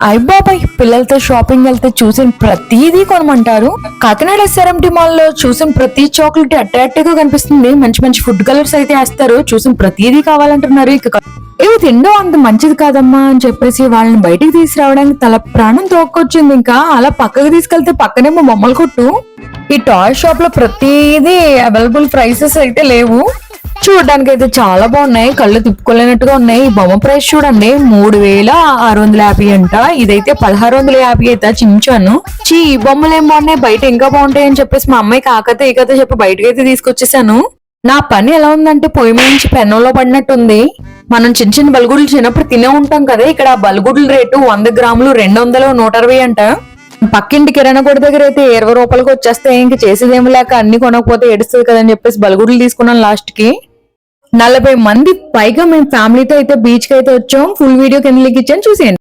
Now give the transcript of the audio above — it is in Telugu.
అయ్ బాబాయ్, పిల్లలతో షాపింగ్ వెళ్తే చూసిన ప్రతిదీ కొనమంటారు. కాకినాడ SRMT మాల్ లో చూసిన ప్రతి చాక్లెట్ అట్రాక్టివ్ గా కనిపిస్తుంది. మంచి మంచి ఫుడ్ కలర్స్ అయితే వేస్తారు. చూసిన ప్రతిదీ కావాలంటున్నారు. ఇవి తినడం అంత మంచిది కాదమ్మా అని చెప్పేసి వాళ్ళని బయటికి తీసుకురావడానికి తల ప్రాణం తోక్కొచ్చింది. ఇంకా అలా పక్కకు తీసుకెళ్తే పక్కనేమో బొమ్మలు కొట్టు. ఈ టాయ్ షాప్ లో ప్రతిదీ అవైలబుల్ ప్రైసెస్ అయితే లేవు. చూడడానికి అయితే చాలా బాగున్నాయి, కళ్ళు తిప్పుకోలేనట్టుగా ఉన్నాయి. ఈ బొమ్మ ప్రైస్ చూడండి, 3650 అంట. ఇదైతే 1650 అయితే చించాను. ఈ బొమ్మలు ఏం బాగున్నాయి, బయట ఇంకా బాగుంటాయి అని చెప్పేసి మా అమ్మాయి కాకతే ఈ కథ చెప్పి బయటకి అయితే తీసుకొచ్చేసాను. నా పని ఎలా ఉందంటే పొయ్యి మీద నుంచి పెన్నంలో పడినట్టుంది. మనం చిన్న చిన్న బలుగుడ్లు చిన్నప్పుడు తినే ఉంటాం కదా, ఇక్కడ బలుగుడ్ల రేటు 100 గ్రాములు 200, 160 అంట. పక్కింటి కిరాణా కొట్టు దగ్గర అయితే 20 రూపాయలకి వచ్చేస్తే ఇంక చేసేదేమి లేక అన్ని కొనకపోతే ఏడుస్తుంది కదని చెప్పేసి బలుగుడ్లు తీసుకున్నాను. లాస్ట్ కి 40 మంది పైగా మేము ఫ్యామిలీతో అయితే బీచ్ కి అయితే వచ్చాం. ఫుల్ వీడియో కింద లింక్ ఇచ్చాను, చూసేయండి.